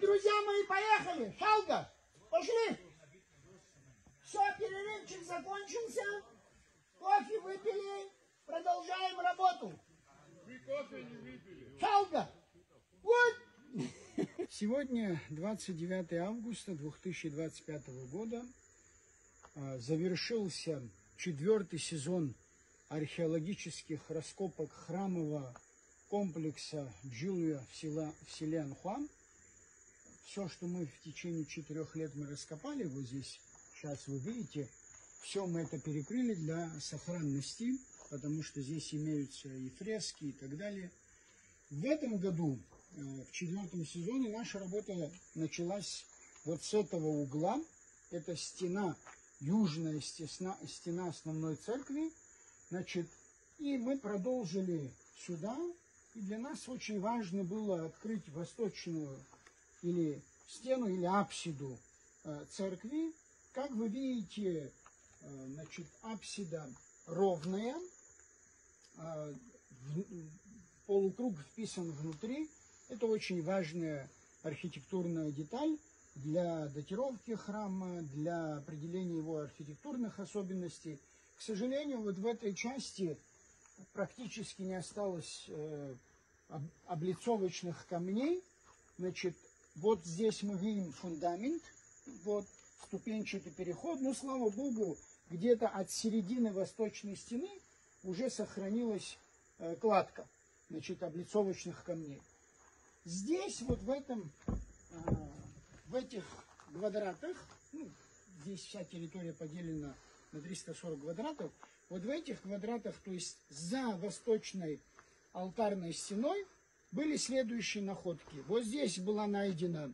Друзья мои, поехали! Шалга! Пошли! Все, перерывчик закончился. Кофе выпили. Продолжаем работу. Вы кофе не выпили. Шалга! Вот! Сегодня 29 августа 2025 года. Завершился 4-й сезон археологических раскопок храмового комплекса Джилуя в селе Анхуа. Все, что мы в течение 4 лет мы раскопали, вот здесь сейчас вы видите, все мы это перекрыли для сохранности, потому что здесь имеются и фрески и так далее. В этом году, в 4-м сезоне, наша работа началась вот с этого угла. Это стена, южная стена основной церкви. Значит, и мы продолжили сюда. И для нас очень важно было открыть восточную или стену, или апсиду церкви. Как вы видите, значит, апсида ровная, полукруг вписан внутри. Это очень важная архитектурная деталь для датировки храма, для определения его архитектурных особенностей. К сожалению, вот в этой части практически не осталось облицовочных камней. Значит, вот здесь мы видим фундамент, вот ступенчатый переход. Но, слава Богу, где-то от середины восточной стены уже сохранилась кладка, значит, облицовочных камней. Здесь, вот в этих квадратах, ну, здесь вся территория поделена на 340 квадратов, вот в этих квадратах, то есть за восточной алтарной стеной, были следующие находки. Вот здесь была найдена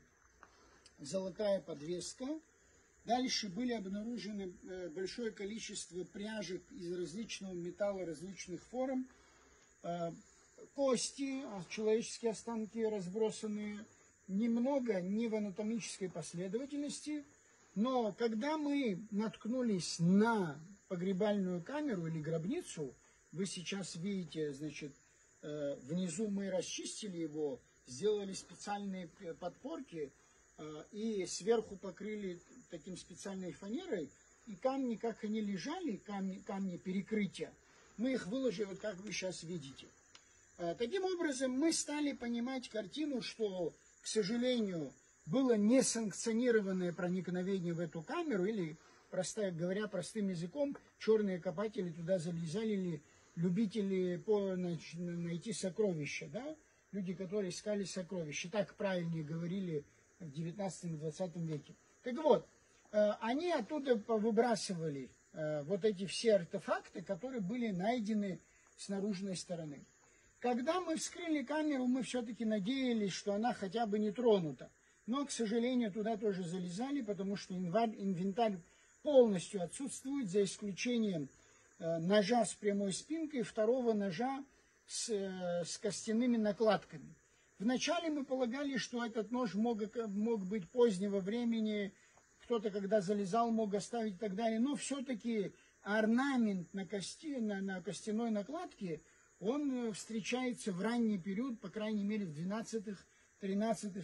золотая подвеска. Дальше были обнаружены большое количество пряжек из различного металла, различных форм. Кости, человеческие останки разбросанные, немного не в анатомической последовательности. Но когда мы наткнулись на погребальную камеру или гробницу, вы сейчас видите, значит, внизу мы расчистили его, сделали специальные подпорки и сверху покрыли таким специальной фанерой. И камни, как они лежали, камни перекрытия, мы их выложили, вот как вы сейчас видите. Таким образом, мы стали понимать картину, что, к сожалению, было несанкционированное проникновение в эту камеру, или, говоря простым языком, черные копатели туда залезали, или любители найти сокровища, да? Люди, которые искали сокровища, так правильнее говорили в 19-20 веке. Так вот, они оттуда повыбрасывали вот эти все артефакты, которые были найдены с наружной стороны. Когда мы вскрыли камеру, мы все-таки надеялись, что она хотя бы не тронута. Но, к сожалению, туда тоже залезали, потому что инвентарь полностью отсутствует, за исключением ножа с прямой спинкой, второго ножа с костяными накладками. Вначале мы полагали, что этот нож мог быть позднего времени, кто-то, когда залезал, мог оставить и так далее. Но все-таки орнамент на костяной накладке, он встречается в ранний период, по крайней мере в 12-13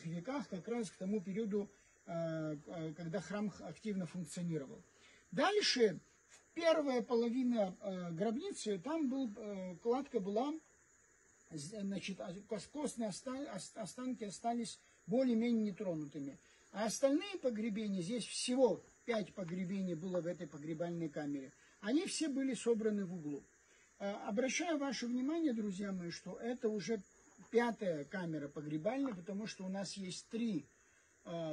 веках, как раз к тому периоду, когда храм активно функционировал. Дальше, в первая половина гробницы, там кладка была, значит, костные останки остались более-менее нетронутыми. А остальные погребения, здесь всего 5 погребений было в этой погребальной камере, они все были собраны в углу. Обращаю ваше внимание, друзья мои, что это уже 5-я камера погребальная, потому что у нас есть 3,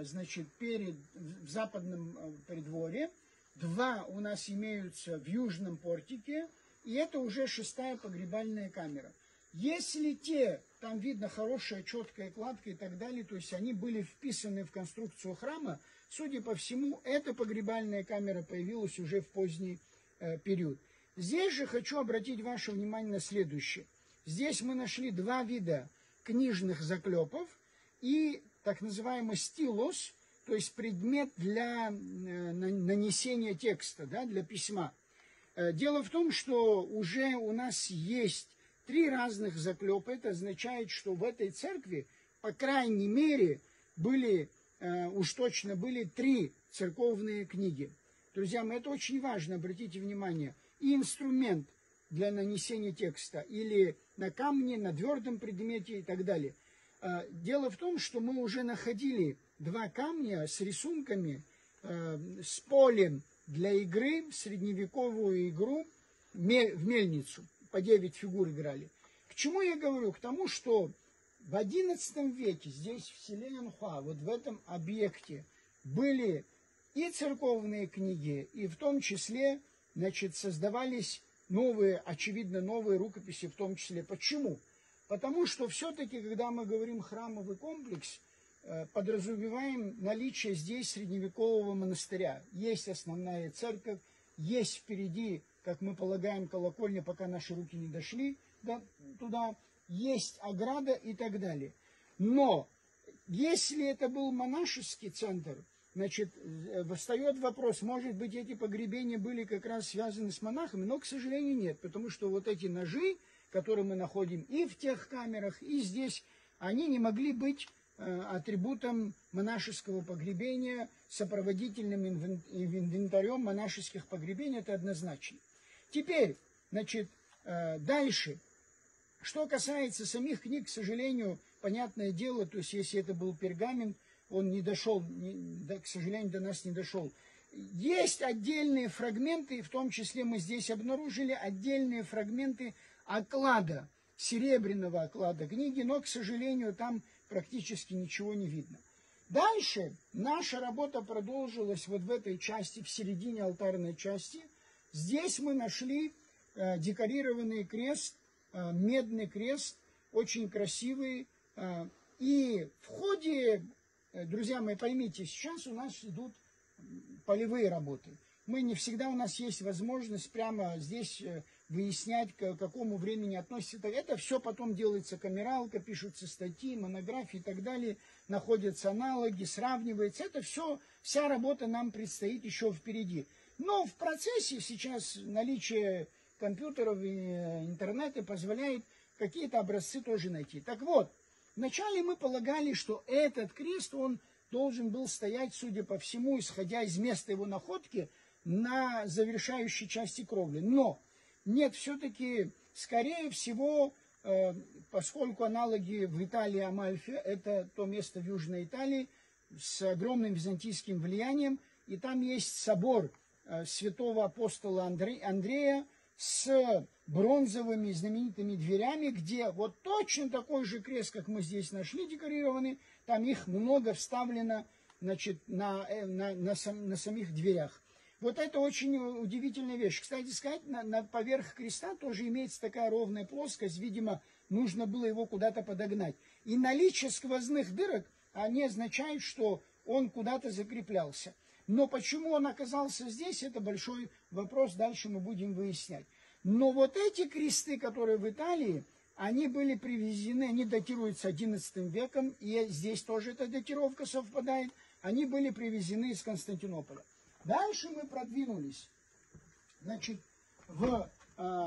значит, в западном придворе, 2 у нас имеются в южном портике, и это уже 6-я погребальная камера. Если там видно хорошая четкая кладка и так далее, то есть они были вписаны в конструкцию храма, судя по всему, эта погребальная камера появилась уже в поздний период. Здесь же хочу обратить ваше внимание на следующее. Здесь мы нашли 2 вида книжных заклепов и так называемый стилус, то есть предмет для нанесения текста, да, для письма. Дело в том, что уже у нас есть 3 разных заклепа. Это означает, что в этой церкви, по крайней мере, были, уж точно были 3 церковные книги. Друзья мои, это очень важно, обратите внимание. И инструмент для нанесения текста, или на камне, на твердом предмете и так далее. Дело в том, что мы уже находили 2 камня с рисунками, с полем для игры, средневековую игру в мельницу. По 9 фигур играли. К чему я говорю? К тому, что в XI веке здесь, в селе Янхуа, вот в этом объекте, были и церковные книги, и в том числе, значит, создавались новые, очевидно, новые рукописи в том числе. Почему? Потому что все-таки, когда мы говорим храмовый комплекс, подразумеваем наличие здесь средневекового монастыря. Есть основная церковь, есть впереди, как мы полагаем, колокольня, пока наши руки не дошли туда, есть ограда и так далее. Но если это был монашеский центр, значит, встает вопрос, может быть, эти погребения были как раз связаны с монахами, но, к сожалению, нет, потому что вот эти ножи, которые мы находим и в тех камерах, и здесь, они не могли быть атрибутом монашеского погребения, сопроводительным инвентарем монашеских погребений, это однозначно. Теперь, значит, дальше. Что касается самих книг, к сожалению, понятное дело, то есть если это был пергамент, он не дошел, к сожалению, до нас не дошел. Есть отдельные фрагменты, в том числе мы здесь обнаружили отдельные фрагменты оклада, серебряного оклада книги, но, к сожалению, там практически ничего не видно. Дальше наша работа продолжилась вот в этой части, в середине алтарной части. Здесь мы нашли декорированный крест, медный крест, очень красивый. И в ходе, друзья мои, поймите, сейчас у нас идут полевые работы. Мы не всегда, у нас есть возможность прямо здесь выяснять, к какому времени относится. Это все потом делается камералка, пишутся статьи, монографии и так далее, находятся аналоги, сравнивается. Это все, вся работа нам предстоит еще впереди. Но в процессе сейчас наличие компьютеров и интернета позволяет какие-то образцы тоже найти. Так вот, вначале мы полагали, что этот крест, он должен был стоять, судя по всему, исходя из места его находки, на завершающей части кровли. Но нет, все-таки, скорее всего, поскольку аналоги в Италии, Амальфи, это то место в Южной Италии с огромным византийским влиянием, и там есть собор святого апостола Андрея с бронзовыми знаменитыми дверями, где вот точно такой же крест, как мы здесь нашли, декорированный, там их много вставлено, значит, на самих дверях. Вот это очень удивительная вещь. Кстати сказать, поверх креста тоже имеется такая ровная плоскость, видимо, нужно было его куда-то подогнать. И наличие сквозных дырок, они означают, что он куда-то закреплялся. Но почему он оказался здесь, это большой вопрос, дальше мы будем выяснять. Но вот эти кресты, которые в Италии, они были привезены, они датируются XI веком, и здесь тоже эта датировка совпадает, они были привезены из Константинополя. Дальше мы продвинулись, значит, в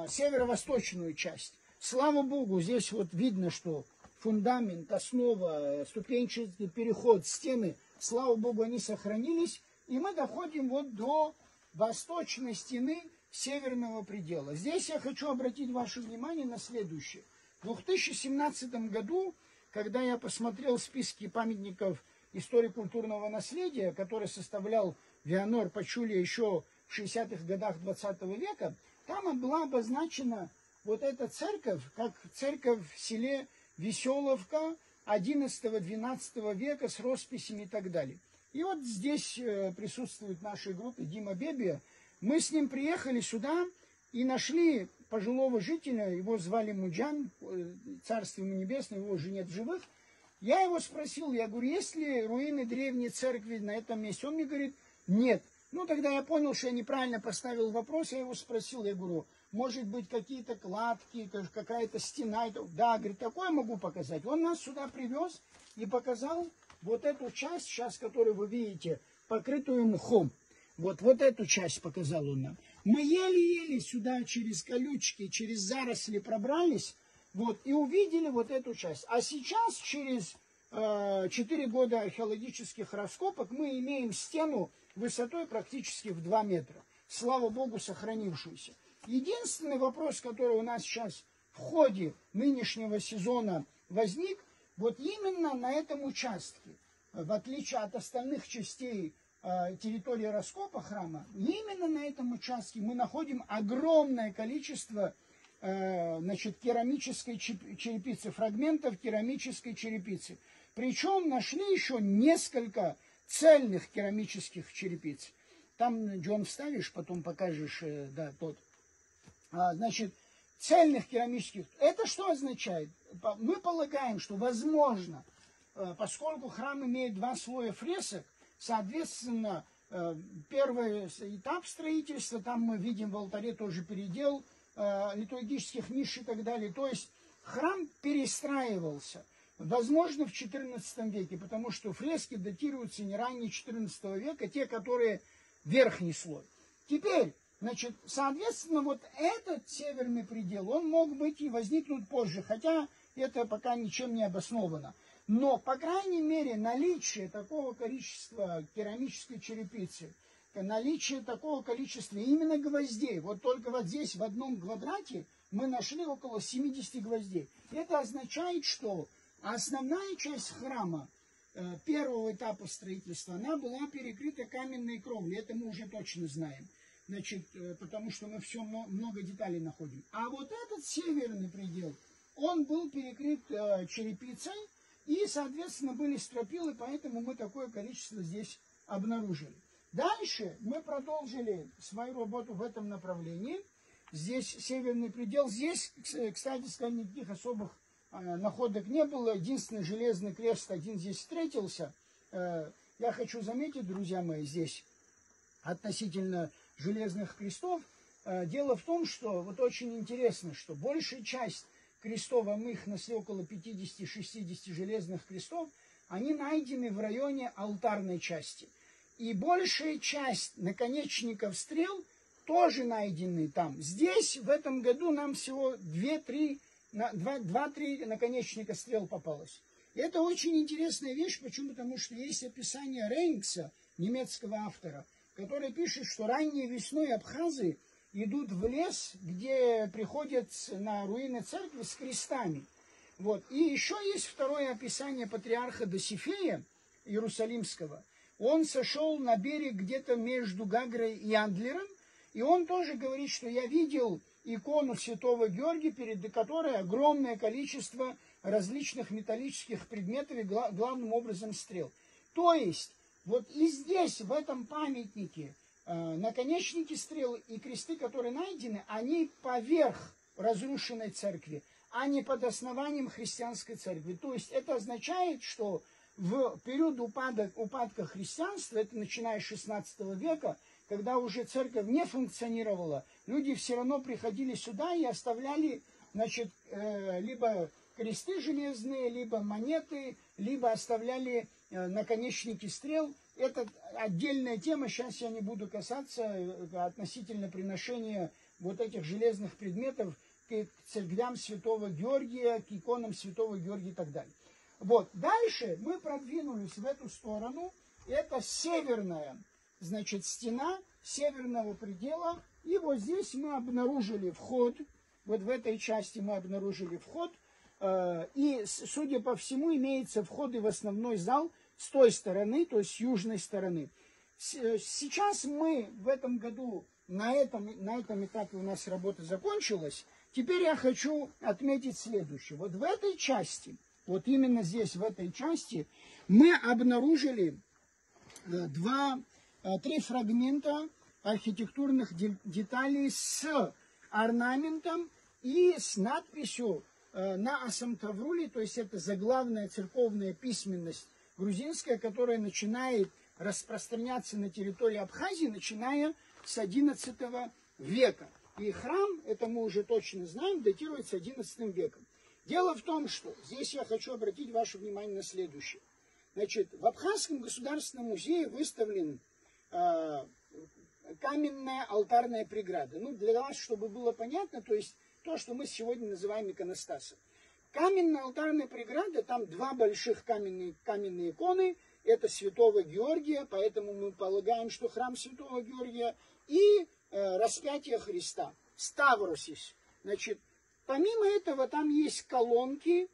северо-восточную часть. Слава Богу, здесь вот видно, что фундамент, основа, ступенчатый переход, стены, слава Богу, они сохранились. И мы доходим вот до восточной стены северного предела. Здесь я хочу обратить ваше внимание на следующее. В 2017 году, когда я посмотрел списки памятников истории культурного наследия, который составлял Вианор Пачулия еще в 60-х годах 20 века, там была обозначена вот эта церковь, как церковь в селе Веселовка XI-XII века с росписями и так далее. И вот здесь присутствует в нашей группе Дима Бебия. Мы с ним приехали сюда и нашли пожилого жителя, его звали Муджан, царство ему небесное, его уже нет в живых. Я его спросил, я говорю, есть ли руины древней церкви на этом месте? Он мне говорит, нет. Ну, тогда я понял, что я неправильно поставил вопрос, я его спросил, я говорю, может быть, какие-то кладки, какая-то стена? Да, говорит, такое могу показать. Он нас сюда привез и показал вот эту часть, сейчас, которую вы видите, покрытую мхом. Вот эту часть показал он нам. Мы еле-еле сюда через колючки, через заросли пробрались, вот, и увидели вот эту часть. А сейчас через 4 года археологических раскопок мы имеем стену высотой практически в 2 метра. Слава Богу, сохранившуюся. Единственный вопрос, который у нас сейчас в ходе нынешнего сезона возник, вот именно на этом участке, в отличие от остальных частей территории раскопа храма, именно на этом участке мы находим огромное количество керамической черепицы, фрагментов керамической черепицы. Причем нашли еще несколько цельных керамических черепиц. Там, Джон, вставишь, потом покажешь, да, тот. Значит, цельных керамических. Это что означает? Мы полагаем, что возможно, поскольку храм имеет 2 слоя фресок, соответственно, первый этап строительства, там мы видим в алтаре тоже передел литургических ниш и так далее. То есть храм перестраивался, возможно, в XIV веке, потому что фрески датируются не ранее XIV века, те, которые верхний слой. Теперь, значит, соответственно, вот этот северный предел, он мог быть и возникнуть позже, хотя это пока ничем не обосновано. Но, по крайней мере, наличие такого количества керамической черепицы, наличие такого количества именно гвоздей, вот только вот здесь в одном квадрате мы нашли около 70 гвоздей. Это означает, что основная часть храма первого этапа строительства, она была перекрыта каменной кровлей, это мы уже точно знаем. Значит, потому что мы все много деталей находим. А вот этот северный предел, он был перекрыт черепицей, и, соответственно, были стропилы, поэтому мы такое количество здесь обнаружили. Дальше мы продолжили свою работу в этом направлении. Здесь северный предел. Здесь, кстати сказать, никаких особых находок не было. Единственный железный крест один здесь встретился. Я хочу заметить, друзья мои, здесь относительно железных крестов. Дело в том, что вот очень интересно, что большая часть крестов, а мы их нашли около 50-60 железных крестов, они найдены в районе алтарной части. И большая часть наконечников стрел тоже найдены там. Здесь в этом году нам всего 2-3 наконечника стрел попалось. И это очень интересная вещь. Почему? Потому что есть описание Рейнкса, немецкого автора, который пишет, что ранней весной абхазы идут в лес, где приходят на руины церкви с крестами. Вот. И еще есть второе описание патриарха Досифея Иерусалимского. Он сошел на берег где-то между Гагрой и Андлером, и он тоже говорит, что я видел икону святого Георгия, перед которой огромное количество различных металлических предметов и главным образом стрел. То есть, вот и здесь, в этом памятнике, наконечники стрел и кресты, которые найдены, они поверх разрушенной церкви, а не под основанием христианской церкви. То есть это означает, что в период упадка христианства, это начиная с 16 века, когда уже церковь не функционировала, люди все равно приходили сюда и оставляли, значит, либо кресты железные, либо монеты, либо оставляли наконечники стрел. Это отдельная тема, сейчас я не буду касаться относительно приношения вот этих железных предметов к церквям святого Георгия, к иконам святого Георгия и так далее. Вот, дальше мы продвинулись в эту сторону. Это северная, значит, стена северного предела. И вот здесь мы обнаружили вход. Вот в этой части мы обнаружили вход. И, судя по всему, имеются входы в основной зал с той стороны, то есть с южной стороны. Сейчас мы в этом году, на этом этапе у нас работа закончилась. Теперь я хочу отметить следующее. Вот в этой части, вот именно здесь, в этой части, мы обнаружили 3 фрагмента архитектурных деталей с орнаментом и с надписью на Асамтавруле, то есть это заглавная церковная письменность грузинская, которая начинает распространяться на территории Абхазии, начиная с XI века. И храм, это мы уже точно знаем, датируется XI веком. Дело в том, что здесь я хочу обратить ваше внимание на следующее. Значит, в Абхазском государственном музее выставлен каменная алтарная преграда. Ну, для вас, чтобы было понятно, то есть то, что мы сегодня называем иконостасом. Каменная алтарная преграда, там два больших каменные иконы, это святого Георгия, поэтому мы полагаем, что храм святого Георгия, и распятие Христа, Ставросис. Значит, помимо этого там есть колонки,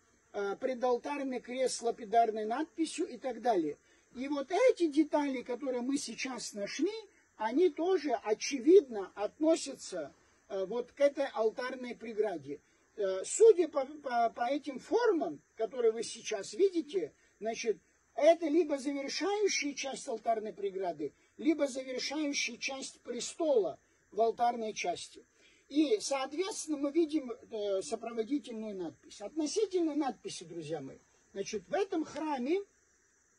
предалтарный крест с лапидарной надписью и так далее. И вот эти детали, которые мы сейчас нашли, они тоже очевидно относятся вот к этой алтарной преграде. Судя по этим формам, которые вы сейчас видите, значит, это либо завершающая часть алтарной преграды, либо завершающая часть престола в алтарной части. И, соответственно, мы видим сопроводительную надпись. Относительно надписи, друзья мои, значит, в этом храме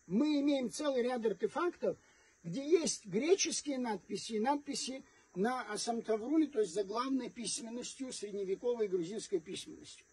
мы имеем целый ряд артефактов, где есть греческие надписи и надписи на асамтавруле, то есть заглавной письменностью, средневековой грузинской письменностью.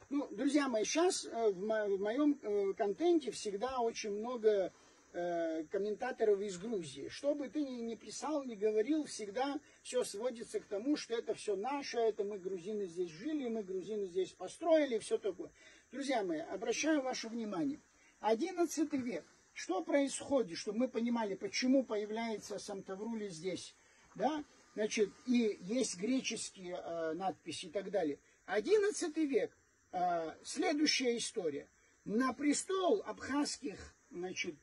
Ну, друзья мои, сейчас в моем контенте всегда очень много комментаторов из Грузии. Что бы ты ни писал, ни говорил, всегда все сводится к тому, что это все наше, это мы, грузины, здесь жили, мы, грузины, здесь построили, все такое. Друзья мои, обращаю ваше внимание. 11 век. Что происходит, чтобы мы понимали, почему появляется асамтаврули здесь, да? Значит, и есть греческие надписи и так далее. 11 век. Следующая история. На престол абхазских, значит,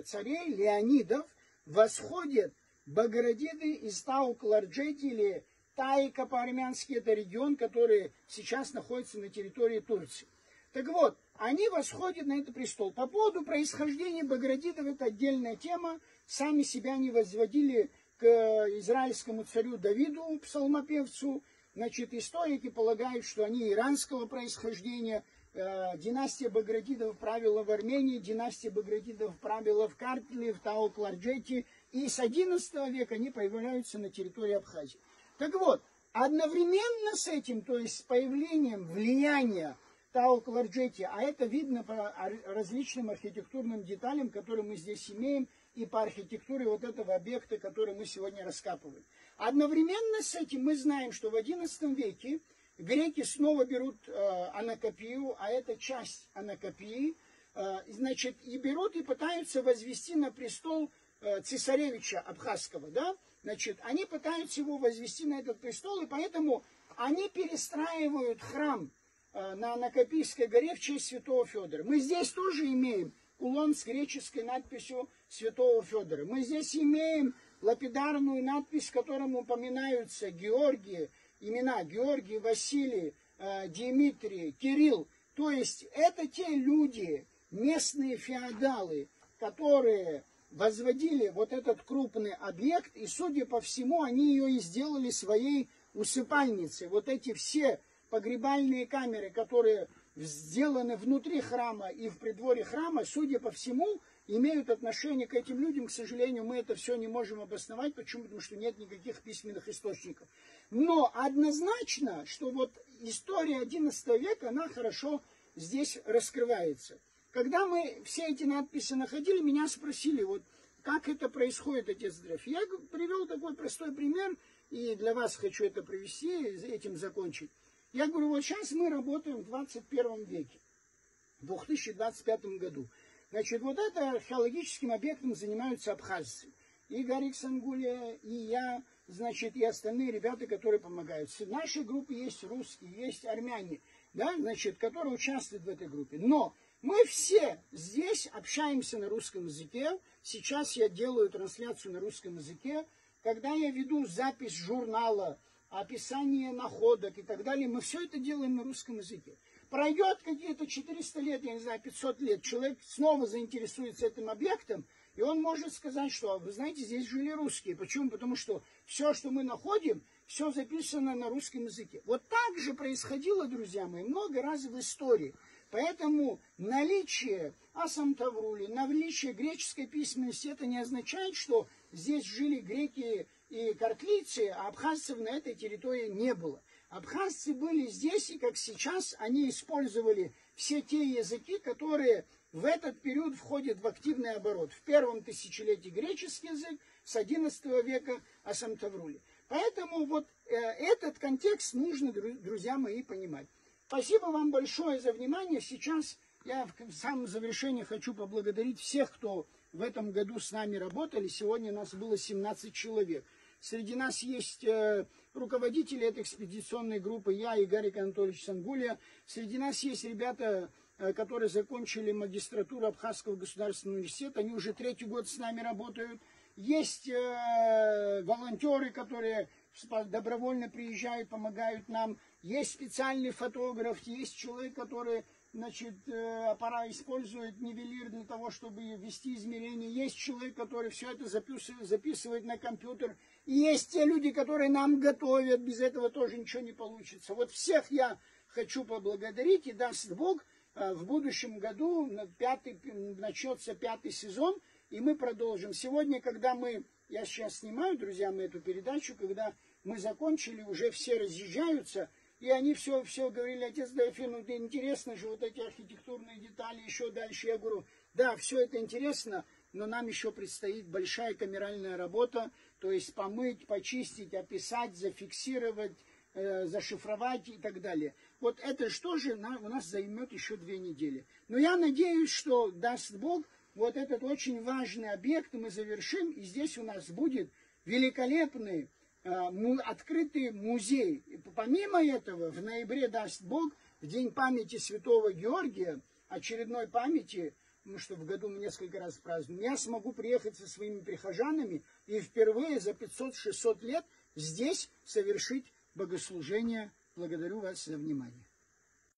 царей Леонидов восходят Багратиды из Таук-Ларджети, или Таика по-армянски, это регион, который сейчас находится на территории Турции. Так вот, они восходят на этот престол. По поводу происхождения Багратидов, это отдельная тема. Сами себя они возводили к израильскому царю Давиду, псалмопевцу. Значит, историки полагают, что они иранского происхождения. Династия Багратидов правила в Армении, династия Багратидов правила в Картле, в Таук-Ларджете. И с XI века они появляются на территории Абхазии. Так вот, одновременно с этим, то есть с появлением влияния Таук-Ларджете, а это видно по различным архитектурным деталям, которые мы здесь имеем, и по архитектуре вот этого объекта, который мы сегодня раскапываем. Одновременно с этим мы знаем, что в XI веке греки снова берут Анакапию, а это часть Анакапии, значит, и берут и пытаются возвести на престол цесаревича абхазского, да? Значит, они пытаются его возвести на этот престол, и поэтому они перестраивают храм на Анакапийской горе в честь святого Федора. Мы здесь тоже имеем кулон с греческой надписью святого Федора. Мы здесь имеем лапидарную надпись, в которой упоминаются Георгий, имена Георгий, Василий, Дмитрий, Кирилл. То есть это те люди, местные феодалы, которые возводили вот этот крупный объект, и, судя по всему, они ее и сделали своей усыпальницей. Вот эти все погребальные камеры, которые сделаны внутри храма и в придворе храма, судя по всему, имеют отношение к этим людям. К сожалению, мы это все не можем обосновать. Почему? Потому что нет никаких письменных источников. Но однозначно, что вот история XI века, она хорошо здесь раскрывается. Когда мы все эти надписи находили, меня спросили, вот как это происходит, отец Древ. Я привел такой простой пример, и для вас хочу это привести, этим закончить. Я говорю, вот сейчас мы работаем в 21 веке, в 2025 году. Значит, вот это археологическим объектом занимаются абхазцы. И Гарик Сангулия, и я, значит, и остальные ребята, которые помогают. В нашей группе есть русские, есть армяне, да, значит, которые участвуют в этой группе. Но мы все здесь общаемся на русском языке. Сейчас я делаю трансляцию на русском языке. Когда я веду запись журнала, описание находок и так далее, мы все это делаем на русском языке. Пройдет какие-то 400 лет, я не знаю, 500 лет, человек снова заинтересуется этим объектом, и он может сказать, что, вы знаете, здесь жили русские. Почему? Потому что все, что мы находим, все записано на русском языке. Вот так же происходило, друзья мои, много раз в истории. Поэтому наличие асамтаврули, наличие греческой письменности, это не означает, что здесь жили греки и картлийцы, а абхазцев на этой территории не было. Абхазцы были здесь, и как сейчас они использовали все те языки, которые в этот период входят в активный оборот. В первом тысячелетии греческий язык, с XI века асамтаврули. Поэтому вот этот контекст нужно, друзья мои, понимать. Спасибо вам большое за внимание. Сейчас я в самом завершении хочу поблагодарить всех, кто в этом году с нами работали. Сегодня нас было 17 человек. Среди нас есть руководители этой экспедиционной группы, я и Гарик Анатольевич Сангулия. Среди нас есть ребята, которые закончили магистратуру Абхазского государственного университета. Они уже 3-й год с нами работают. Есть волонтеры, которые добровольно приезжают, помогают нам. Есть специальный фотограф, есть человек, который, значит, аппарат использует нивелир для того, чтобы ввести измерения. Есть человек, который все это записывает на компьютер. И есть те люди, которые нам готовят. Без этого тоже ничего не получится. Вот всех я хочу поблагодарить. И даст Бог, в будущем году начнется 5-й сезон. И мы продолжим. Сегодня, когда я сейчас снимаю, друзья мои, эту передачу, когда мы закончили, уже все разъезжаются, и они все говорили: отец Дорофей, ну интересно же, вот эти архитектурные детали, еще дальше. Я говорю, да, все это интересно, но нам еще предстоит большая камеральная работа, то есть помыть, почистить, описать, зафиксировать, зашифровать и так далее. Вот это что же у нас займет еще 2 недели. Но я надеюсь, что даст Бог, вот этот очень важный объект мы завершим, и здесь у нас будет великолепный открытый музей. И помимо этого, в ноябре, даст Бог, в День памяти Святого Георгия, очередной памяти, потому что в году мы несколько раз празднуем, я смогу приехать со своими прихожанами и впервые за 500-600 лет здесь совершить богослужение. Благодарю вас за внимание.